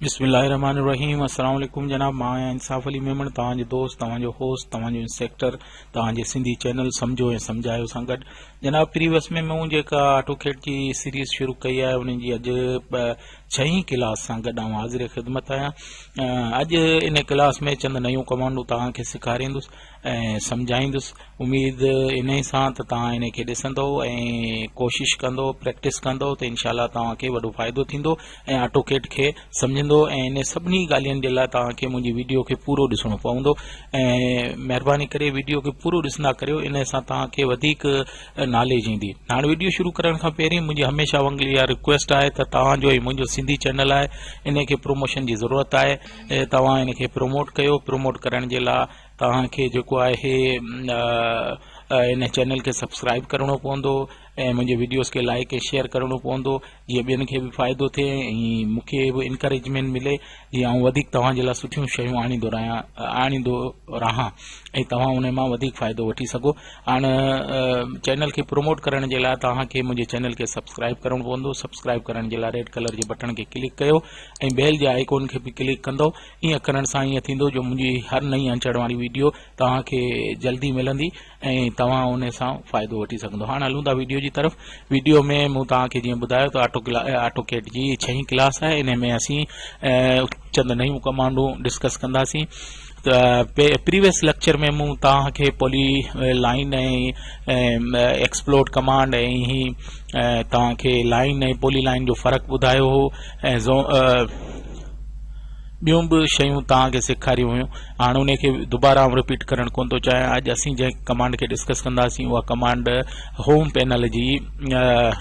बिस्मिल्लाहिर्रहमानिर्रहीम। अस्सलाम वालेकुम जनाब, मां आहियां इंसाफ अली मेमण, तव्हांजो दोस्त, तव्हांजो होस्ट, तव्हांजो इंस्पेक्टर, तव्हांजे सिंधी चैनल समझो ऐं सम्झायो सां गॾु। जनाब, प्रीवियस में मूं जेका ऑटोकेड जी सीरीज़ शुरू कई आहे उन जी अॼु 6हीं क्लास सां गॾु आउं हाज़िर ख़िदमत आहियां। अॼु इन क्लास में चंद नयूं कमांडूं तव्हांखे सेखारींदुसि ऐं सम्झाईंदुसि। उमेद इन सां त तव्हां इन खे ॾिसंदो ऐं कोशिशि कंदो, प्रैक्टिस कंदो त इनशाला तव्हांखे वॾो फ़ाइदो थींदो ऐं ऑटोकेड खे सम्झंदो। ऐं इन सभिनी ॻाल्हियुनि जे लाइ तव्हांखे मुंहिंजी वीडियो खे पूरो ॾिसणो पवंदो ऐं महिरबानी करे वीडियो खे पूरो ॾिसंदा करियो, इन सां तव्हांखे वधीक नॉलेज ईंदी। हाणे वीडियो शुरू करण खां पहिरीं मुंहिंजी हमेशह वांगुरु इहा रिक्वेस्ट आहे त तव्हांजो ई मुंहिंजो सिंधी चैनल आहे, इन खे प्रमोशन जी ज़रूरत आहे। तव्हां इन खे प्रमोट कयो। प्रमोट करण जे लाइ तव्हांखे जेको आहे इन चैनल खे सब्सक्राइब करणो पवंदो ऐं मुंहिंजे वीडियोस खे लाइक ऐं शेयर करणो पवंदो, जीअं ॿियनि खे बि फ़ाइदो थिए ऐं मूंखे बि इनकरेजमेंट मिले, जीअं आउं वधीक तव्हांजे लाइ सुठियूं शयूं आणींदो रहां ऐं तव्हां उन मां वधीक फ़ाइदो वठी सघो। हाणे चैनल खे प्रमोट करण जे लाइ तव्हांखे मुंहिंजे चैनल खे सब्सक्राइब करणो पवंदो। सब्सक्राइब करण जे लाइ रेड कलर जे बटन खे क्लिक कयो ऐं बेल जे आइकॉन खे बि क्लिक कंदो। ईअं करण सां ईअं थींदो जो मुंहिंजी हर नई अचण वारी वीडियो तव्हांखे जल्दी मिलंदी ऐं तव्हां उन सां फ़ाइदो वठी सघंदो। हाणे हलूं था वीडियो जी तरफ़। वीडियो में मूं तव्हांखे जीअं ॿुधायो त ऑटोकेड जी 6हीं क्लास आहे। इन में असीं चंद नयूं कमांडूं डिस्कस कंदासीं। प्रीवियस लेक्चर में मूं तव्हांखे पॉली लाइन ऐं एक्सप्लोड कमांड ऐं ही तव्हांखे लाइन ऐं पॉली लाइन जो फ़र्क़ु ॿुधायो हो ऐं ॿियूं बि शयूं तव्हांखे सेखारियूं हुयूं। हाणे उन खे दुबारा रिपीट करणु कोन थो चाहियां। अॼु असीं जंहिं कमांड खे डिस्कस कंदासीं उहा कमांड होम पैनल जी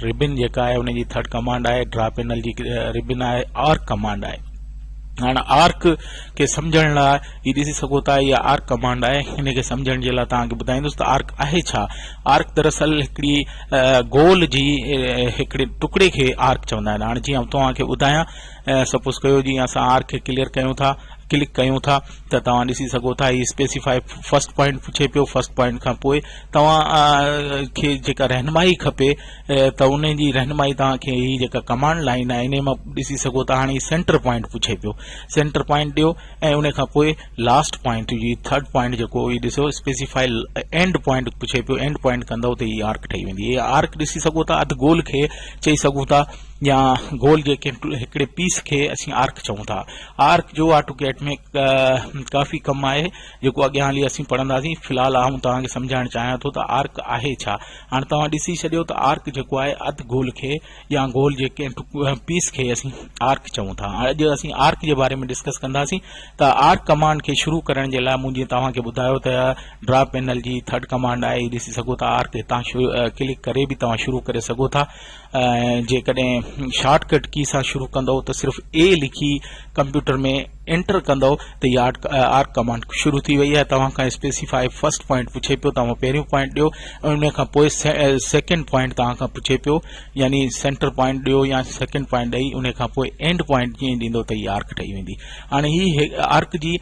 रिबिन जेका आहे उन जी थर्ड कमांड आहे। ड्रा पैनल जी रिबिन आहे। आर्क कमांड आहे। हाणे आर्क खे सम्झण लाइ ही ॾिसी सघो था, इहा आर्क कमांड आहे। हिन खे सम्झण जे लाइ तव्हांखे ॿुधाईंदुसि त आर्क आहे छा। आर्क दरअसल हिकिड़ी गोल जी हिकिड़े टुकड़े खे आर्क चवंदा आहिनि। हाणे जीअं तव्हांखे ॿुधायां, सपोज कयो जीअं असां आर्क खे क्लिक कयूं था त तव्हां ॾिसी सघो था ही स्पेसिफाई फर्स्ट पॉइंट पुछे पियो। फर्स्ट पॉइंट खां पोइ तव्हां खे जेका रहनुमाई खपे त उन जी रहनुमाई तव्हांखे ही जेका कमांड लाइन आहे इन मां ॾिसी सघो था। हाणे सेंटर पॉइंट पुछे पियो, सेंटर पॉइंट ॾियो ऐं उन खां पोइ लास्ट पॉइंट जी थर्ड पॉइंट जेको ही ॾिसो स्पेसिफाई एंड पॉइंट पुछे पियो। एंड पॉइंट कंदव त ही आर्क ठही वेंदी। हीअ आर्क ॾिसी सघो था, अधु गोल खे चई सघूं था या गोल जे हिकिड़े पीस खे असीं आर्क चऊं था। आर्क जो ऑटोकेड में काफ़ी कमु आहे जेको अॻियां हली असीं पढ़ंदासीं। फ़िलहाल आउं तव्हांखे सम्झाइण चाहियां थो त आर्क आहे छा। हाणे तव्हां ॾिसी छॾियो त आर्क जेको आहे अधु गोल खे या गोल जे पीस खे असीं आर्क चऊं था। अॼु असीं आर्क जे बारे में डिस्कस कंदासीं। त आर्क कमांड खे शुरू करण जे लाइ मूं जीअं तव्हांखे ॿुधायो त ड्रा पैनल जी थर्ड कमांड आहे। ॾिसी सघो था आर्क हितां क्लिक करे बि तव्हां शुरू करे सघो था। जेकॾहिं शॉर्टकट की सां शुरू कंदव त सिर्फ़ु ए लिखी कंप्यूटर में एंटर कंदव त इहा आर्क कमांड शुरू थी वई आहे। तव्हां खां स्पेसिफाई फर्स्ट पॉइंट पुछे पियो, तव्हां पहिरियों पॉइंट ॾियो ऐं उन खां पोइ सेकेंड पॉइंट तव्हां खां पुछे पियो, यानी सेंटर पॉइंट ॾियो या सेकेंड पॉइंट ॾेई उन खां पोइ एंड पॉइंट जीअं ॾींदो त इहा आर्क ठही वेंदी। हाणे ही आर्क जी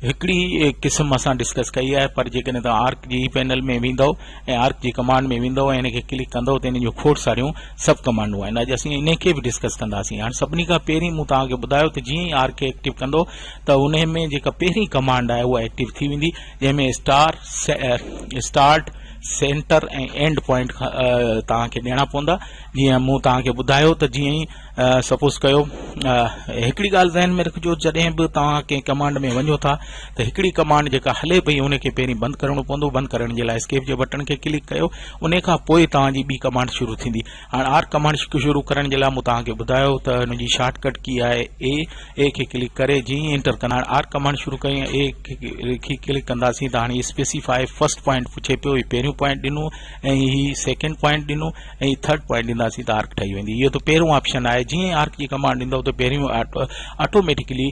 हिकिड़ी क़िस्म असां डिस्कस कई आहे, पर जेकॾहिं तव्हां आर्क जी पैनल में वेंदव ऐं आर्क जी कमांड में वेंदव ऐं इन खे क्लिक कंदव त इन जो खोड़ सारियूं सब कमांडूं आहिनि। अॼु असीं इन खे बि डिस्कस कंदासीं। हाणे सभिनी खां पहिरीं मूं तव्हांखे ॿुधायो त जीअं ई आर्क खे एक्टिव कंदो त उन में जेका पहिरीं कमांड आहे उहा एक्टिव थी वेंदी, जंहिंमें स्टार्ट सेंटर ऐं एंड पॉइंट तव्हांखे ॾियणा पवंदा। जीअं मूं तव्हांखे ॿुधायो त जीअं ई सपोज कयो हिकिड़ी ॻाल्हि ज़हन में रखिजो, जॾहिं बि तव्हां कंहिं कमांड में वञो था त हिकिड़ी कमांड जेका हले पई उन खे पहिरीं बंदि करणो पवंदो। बंदि करण जे लाइ एस्केप जे बटन खे क्लिक कयो, उन खां पोइ तव्हांजी ॿी कमांड शुरू थींदी। हाणे आर्क कमांड शुरू करण जे लाइ मूं तव्हांखे ॿुधायो त हुनजी शॉर्टकट की आहे ए खे क्लिक करे जीअं एंटर कंदा आर्क कमांड शुरू कयूं ए खे क्लिक कंदासीं त हाणे स्पेसिफाई फर्स्ट पॉइंट पुछे पियो, ही पहिरियों पॉइंट ॾिनो ऐं ही सेकेंड पॉइंट ॾिनो ऐं ही थर्ड पॉइंट ॾींदासीं त आर्क ठही वेंदी। इहो त पहिरियों ऑप्शन आहे। जीअं आर्क जी कमांड ॾींदव त पहिरियों ऑटोमेटिकली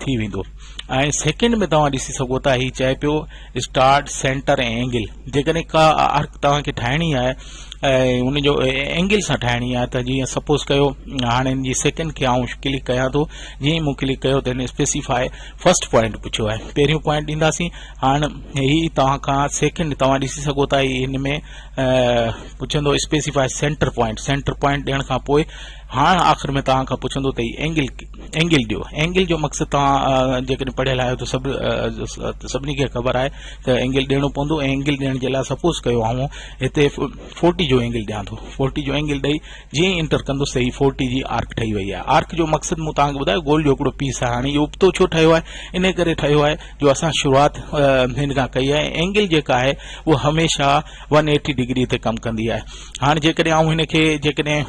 थी वेंदो। ऐं सेकेंड में तव्हां ॾिसी सघो था ही चए पियो स्टार्ट सेंटर ऐं एंगल। जेकॾहिं का आर्क तव्हांखे ठाहिणी आहे ऐं उनजो एंगल सां ठाहिणी आहे त जीअं सपोज कयो हाणे हिन जी सेकेंड खे आउं क्लिक कयां थो। जीअं मूं क्लिक कयो त हिन स्पेसिफाई फर्स्ट पॉइंट पुछियो आहे, पहिरियों पॉइंट ॾींदासीं। हाणे ही तव्हां खां सेकेंड तव्हां ॾिसी सघो था हिन में पुछंदो specify centre point. Centre point ॾियण खां पोइ हाँ आख़िर में तव्हां खां पुछंदो त एंगल ॾियो। एंगल जो मक़सद तव्हां जेकॾहिं पढ़ियल आहियो त सभिनी खे ख़बर आहे त एंगल ॾियणो पवंदो। एंगल ॾियण जे लाइ सपोज़ कयो आऊं हिते 40 जो एंगल ॾियां थो। 40 जो एंगल ॾेई जीअं इंटर कंदुसि त ही 40 जी आर्क ठही वई आहे। आर्क जो मक़सद मूं तव्हांखे ॿुधायो गोल जो हिकिड़ो पीस आहे। हाणे इहो उबतो छो ठहियो आहे? इन करे ठहियो आहे जो असां शुरूआत हिन खां कई आहे। एंगल जेका आहे उहा हमेशह 180 डिग्री ते कमु कंदी आहे। हाणे जेकॾहिं आऊं हिनखे जेकॾहिं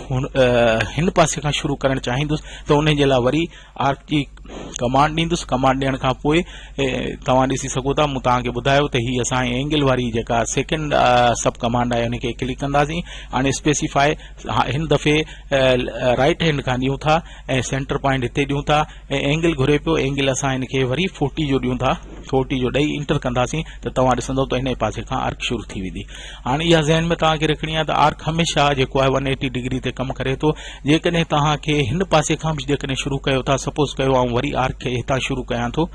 हिन पासे खां शुरू करणु चाहींदुसि त उन जे लाइ वरी आर्क जी कमांड ॾींदुसि। कमांड ॾियण खां पोइ तव्हां ॾिसी सघो था मूं तव्हांखे ॿुधायो त ही असां एंगल वारी जेका सेकेंड सब कमांड आहे उनखे क्लिक कंदासीं। हाणे स्पेसिफाई हिन दफ़े राइट हैंड खां ॾियूं था ऐं सेंटर पॉइंट हिते ॾियूं था ऐं एंगल घुरे पियो। एंगल असां हिनखे वरी 40 जो ॾियूं था। 40 जो ॾेई इंटर कंदासीं त तव्हां ॾिसंदव त हिन पासे खां आर्क शुरू थी वेंदी। हाणे इहा ज़हन में तव्हांखे रखणी आहे त आर्क हमेशह जेको आहे 180 डिग्री ते कमु करे थो। जेकॾहिं तव्हांखे हिन पासे खां बि जेकॾहिं शुरू कयो था, सपोज़ कयो ऐं वरी आर्क खे हितां शुरू कयां थो,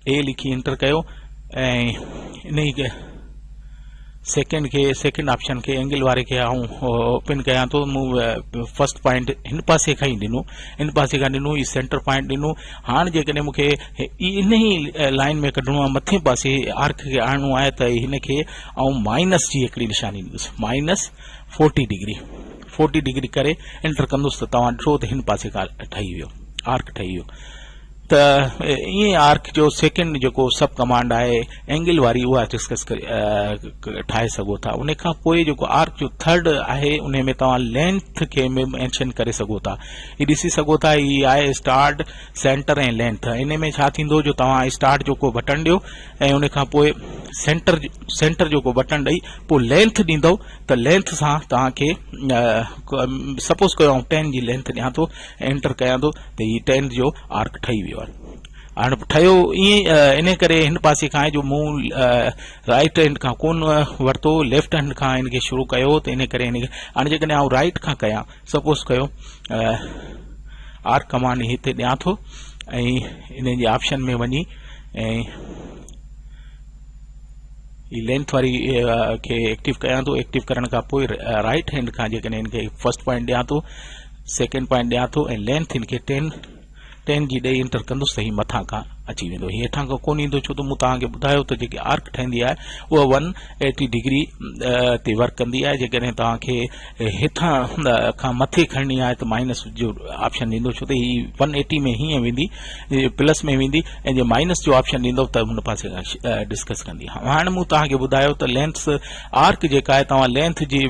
ए लिखी इंटर कयो ऐं इन सेकेंड ऑप्शन खे एंगल वारे खे ओपन कयां थो। मूं फर्स्ट पॉइंट हिन पासे खां ई ॾिनो, इन पासे खां ॾिनो, ई सेंटर पॉइंट ॾिनो। हाणे जेकॾहिं मूंखे इन ई लाइन में कढणो आहे, मथे पासे आर्क खे आणणो आहे त हिनखे ऐं माइनस जी हिकिड़ी निशानी ॾींदुसि, -40 डिग्री करे एंटर कंदुसि त तव्हां ॾिठो त हिन पासे खां ठही वियो, आर्क ठही वियो। त ईअं आर्क जो सेकेंड जेको सब कमांड आहे एंगल वारी उहा डिस्कस करे ठाहे सघो था। उन खां पोइ जेको आर्क जो थर्ड आहे उन में तव्हां लेंथ खे मेंशन करे सघो था। ही ॾिसी सघो था ही आहे स्टार्ट, सेंटर ऐं लेंथ। इन में छा थींदो जो तव्हां स्टार्ट जेको बटन ॾियो ऐं उन खां पोइ सेंटर जेको बटन ॾेई पोइ लेंथ ॾींदव त लेंथ सां तव्हांखे सपोज़ कयो 10 जी लेंथ ॾियां थो, एंटर कयां थो त ही 10 जो आर्क ठही वियो। हाणे ठहियो ईअं इन करे हिन पासे खां जो मूं राइट हैंड खां कोन वरितो, लेफ्ट हैंड खां हिनखे शुरू कयो त इन करे हिनखे हाणे जेकॾहिं आउं राइट खां कयां, सपोज़ कयो आर्क कमांड हिते ॾियां थो ऐं इन जे ऑप्शन में वञी ऐं लेंथ वारी खे एक्टिव कयां थो। एक्टिव करण खां पोइ राइट हैंड खां जेकॾहिं हिनखे फर्स्ट पॉइंट ॾियां थो, सेकेंड पॉइंट ॾियां थो ऐं लेंथ हिनखे 10 जी ॾेई इंटर कंदुसि त ही मथां खां अची वेंदो। हेठां खां कोन ईंदो, छो त मूं तव्हांखे ॿुधायो त जेकी आर्क ठहंदी आहे उहा 180 डिग्री ते वर्क कंदी आहे। जेकॾहिं तव्हांखे हेठां खां मथे खणणी आहे त माइनस जो ऑप्शन ॾींदो, छो त ही 180 में हीअं वेंदी, प्लस में वेंदी ऐं जे माइनस जो ऑप्शन ॾींदो त हुन पासे खां डिस्कस कंदी। हाणे मूं तव्हांखे ॿुधायो त लेंथ आर्क जेका आहे तव्हां लेंथ जी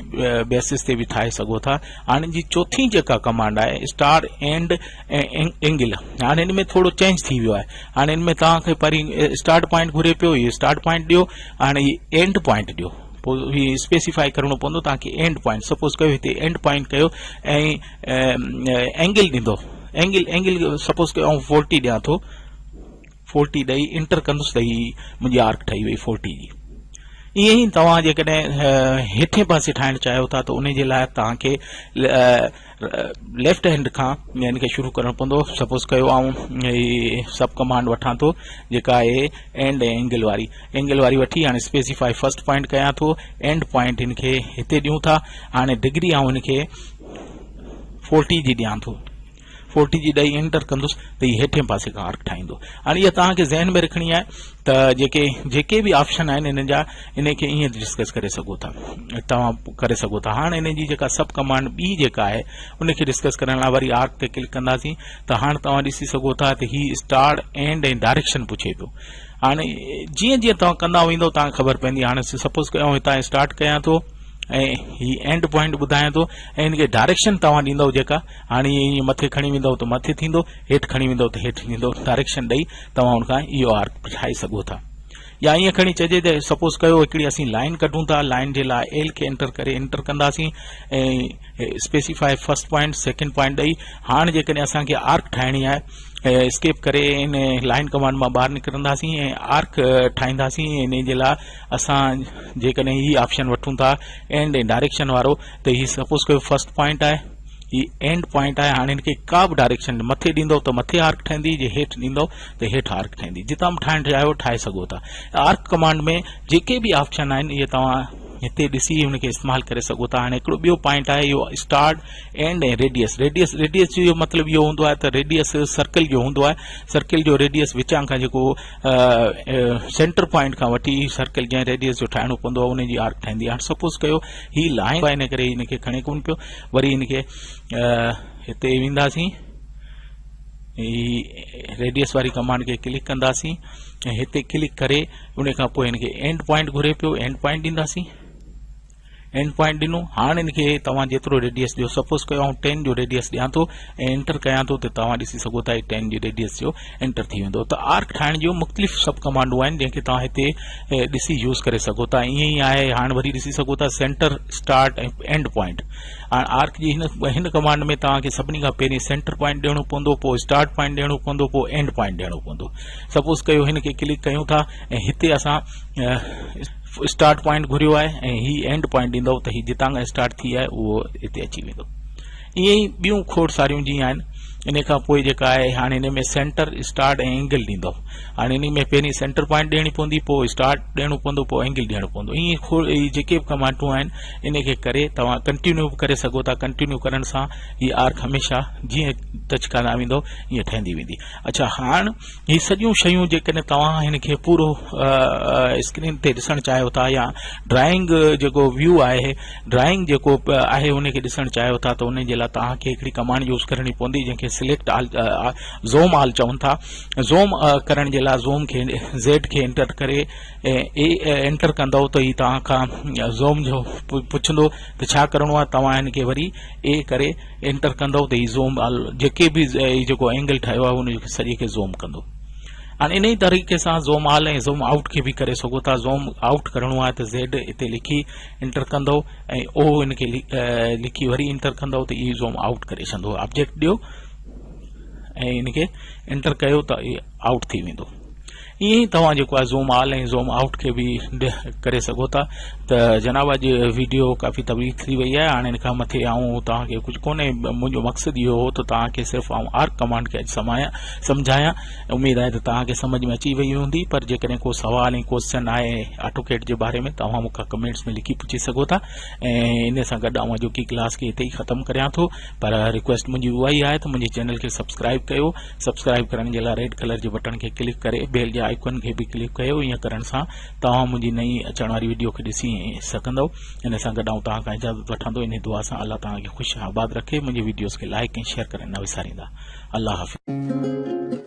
बेसिस ते बि ठाहे सघो था। हाणे जी चौथी जेका कमांड आहे स्टार एंड ऐं एंगल, हाणे हिन में थोरो चेंज थी वियो आहे। हाणे हिन में तव्हांखे पहिरीं स्टार्ट पॉइंट घुरे पियो, इहो स्टार्ट पॉइंट ॾियो, हाणे एंड पॉइंट ॾियो। पोइ ही स्पेसिफाई करणो पवंदो तव्हांखे एंड पॉइंट। सपोज़ कयो हिते एंड पॉइंट कयो ऐं एंगल ॾींदो, एंगल सपोज़ कयो 40 ॾियां थो, 40 ॾेई इंटर कंदुसि त ही मुंहिंजी आर्क ठही वई 40 जी। ईअं ई तव्हां जेकॾहिं हेठे पासे ठाहिणु चाहियो था त उन जे लाइ तव्हांखे लेफ्ट हैंड खां हिनखे शुरू करणो पवंदो। सपोज़ कयो सब कमांड वठां थो जेका आहे एंड ऐं एंगल वारी वठी हाणे स्पेसिफाई फर्स्ट पॉइंट कयां थो, एंड पॉइंट हिनखे हिते ॾियूं था। हाणे डिग्री हिनखे 40 जी ॾियां थो, 40 जी ॾेई एंटर कंदुसि त ही हेठे पासे खां आर्क ठाहींदो। हाणे इहा तव्हांखे ज़हन में रखणी आहे त जेके बि ऑप्शन आहिनि हिन जा इनखे ईअं डिस्कस करे सघो था, तव्हां करे सघो था। हाणे हिन जी जेका सब कमांड ॿी जेका आहे उनखे डिस्कस करण लाइ वरी आर्क ते क्लिक कंदासीं त हाणे तव्हां ॾिसी सघो था त ही स्टार्ट एंड ऐं डायरेक्शन पुछे पियो। हाणे जीअं जीअं तव्हां कंदा वेंदो तव्हांखे ख़बर पवंदी। हाणे सपोज़ कयो हितां स्टार्ट कयां थो ऐं ही एंड पॉइंट ॿुधायां थो ऐं हिनखे डायरेक्शन तव्हां ॾींदव जेका, हाणे ईअं मथे खणी वेंदव त मथे थींदो, हेठि खणी वेंदव त हेठि थींदो। डायरेक्शन ॾेई तव्हां हुनखां इहो आर्क ठाहे सघो था। या ईअं खणी चइजे त सपोज़ कयो हिकिड़ी असीं लाइन कढूं था, लाइन जे लाइ एल खे एंटर कंदासीं ऐं specify first point second point ॾेई हाणे जेकॾहिं असांखे आर्क ठाहिणी आहे स्केप करे इन लाइन कमांड मां ॿाहिरि निकिरंदासीं ऐं आर्क ठाहींदासीं। इन जे लाइ असां जेकॾहिं ही ऑप्शन वठूं था एंड ऐं डायरेक्शन वारो त ही सपोज़ कयो फर्स्ट पॉइंट आहे, ही एंड पॉइंट आहे। हाणे हिनखे का बि डायरेक्शन मथे ॾींदव त मथे आर्क ठहंदी, जे हेठि ॾींदव त हेठि आर्क ठहंदी। जितां बि ठाहिणु चाहियो ठाहे सघो था। आर्क कमांड में जेके बि ऑप्शन आहिनि इहे तव्हां हिते ॾिसी हुनखे इस्तेमालु करे सघो था। हाणे हिकिड़ो ॿियो पॉइंट आहे इहो स्टार्ट एंड ऐं रेडियस। रेडियस जो मतिलबु इहो हूंदो आहे त रेडियस सर्कल जो हूंदो आहे, सर्कल जो रेडियस विचां खां जेको सेंटर पॉइंट खां वठी सर्कल जंहिं रेडियस जो ठाहिणो पवंदो आहे उनजी आर्क ठहंदी आहे। हाणे सपोज़ कयो ही लाइन आहे, इन करे हिनखे खणे कोन पियो, वरी हिनखे हिते वेंदासीं, रेडियस वारी कमांड खे क्लिक कंदासीं ऐं हिते क्लिक करे उन खां पोइ हिनखे एंड पॉइंट घुरे पियो, एंड पॉइंट ॾींदासीं, एंड पॉइंट ॾिनो। हाणे हिनखे तव्हां जेतिरो रेडियस ॾियो, सपोज़ कयो 10 जो रेडियस ॾियां थो ऐं एंटर कयां थो, त तव्हां ॾिसी सघो था 10 जी रेडियस जो एंटर थी वेंदो। त आर्क ठाहिण जो मुख़्तलिफ़ सब कमांडूं आहिनि जंहिंखे तव्हां हिते ॾिसी यूज़ करे सघो था। ईअं ई आहे, हाणे वरी ॾिसी सघो था सेंटर, स्टार्ट ऐं एंड पॉइंट। हाणे आर्क जी हिन कमांड में तव्हांखे सभिनी खां पहिरीं सेंटर पॉइंट ॾियणो पवंदो, पोइ स्टार्ट पॉइंट ॾियणो पवंदो, पोइ एंड पॉइंट ॾियणो पवंदो। सपोज़ कयो हिनखे क्लिक कयूं था ऐं हिते असां स्टार्ट पॉइंट घुरियो आहे ऐं ही एंड पॉइंट ॾींदव त ही जितां खां स्टार्ट थी आहे उहो हिते अची वेंदो। ईअं ई ॿियूं खोड़ सारियूं जीअं आहिनि। इन खां पोइ जेका आहे हाणे हिन में सेंटर, स्टार्ट ऐं एंगल ॾींदव। हाणे इन में पहिरीं सेंटर पॉइंट ॾियणी पवंदी, पोइ स्टार्ट ॾियणो पवंदो, पोइ एंगल ॾियणो पवंदो। ईअं खोड़ जेके बि कमांडूं आहिनि इनखे करे तव्हां कंटिन्यू करे सघो था। कंटिन्यू करण सां हीअ आर्क हमेशह जीअं टच कंदा वेंदो ईअं ठहंदी वेंदी। अच्छा, हाणे हीअ सॼियूं शयूं जेकॾहिं तव्हां हिनखे पूरो स्क्रीन ते ॾिसणु चाहियो था या ड्राइंग जेको व्यू आहे, ड्राइंग जेको आहे उनखे ॾिसणु चाहियो था, त उन जे लाइ तव्हांखे हिकिड़ी कमांड यूज़ करणी पवंदी जंहिंखे सिलेक्ट ऑल, ज़ूम ऑल चवनि था। ज़ूम करण जे लाइ ज़ूम खे ज़ेड खे एंटर करे एंटर कंदव त ही तव्हां खां ज़ूम जो पुछंदो त छा करिणो आहे। तव्हां हिनखे वरी ए करे एंटर कंदव त ही ज़ूम ऑल जेके बि जेको एंगल ठहियो आहे उन सॼे खे ज़ूम कंदो। हाणे इन ई तरीक़े सां ज़ूम ऑल ऐं ज़ूम आउट खे बि करे सघो था। ज़ूम आउट करिणो आहे त ज़ेड हिते लिखी एंटर कंदव ऐं ओ हिनखे लिखी वरी एंटर कंदव त इहो ज़ूम आउट करे छॾंदो। ऑब्जेक्ट ॾियो ऐं इनखे एंटर कयो त आउट थी वेंदो। ईअं ई तव्हां जेको आहे ज़ूम ऑल ऐं ज़ूम आउट खे बि करे सघो था। त जनाब अॼु वीडियो काफ़ी तवील थी वई आहे। हाणे हिन खां मथे आऊं तव्हांखे कुझु कोन्हे, मुंहिंजो मक़सदु इहो हो त तव्हांखे सिर्फ़ु आऊं आर्क कमांड खे अॼु सम्झायां। उमेद आहे त तव्हांखे सम्झ में अची वई हूंदी। पर जेकॾहिं को सवाल ऐं क्वेश्चन आहे ऑटोकेड जे बारे में, तव्हां मूंखां कमेंट्स में लिखी पुछी सघो था। ऐं इन सां गॾु आऊं अॼोकी क्लास खे हिते ई ख़तमु करियां थो। पर रिक्वेस्ट मुंहिंजी उहा ई आहे त मुंहिंजे चैनल खे सब्सक्राइब कयो। सब्सक्राइब करण जे लाइ रेड कलर जे बटन खे क्लिक करे बेल जे आइकन खे बि क्लिक कयो। ईअं करण सां तव्हां मुंहिंजी नई अचण वारी वीडियो खे ॾिसी सघंदव। इन सां गॾु आऊं तव्हां खां इजाज़त वठंदो। इन दुआ सां अल्लाह तव्हांखे ख़ुशि आबाद रखे। मुंहिंजी वीडियोस खे लाइक ऐं शेयर करणु न विसारींदा। अल्लाह हाफ़िज़।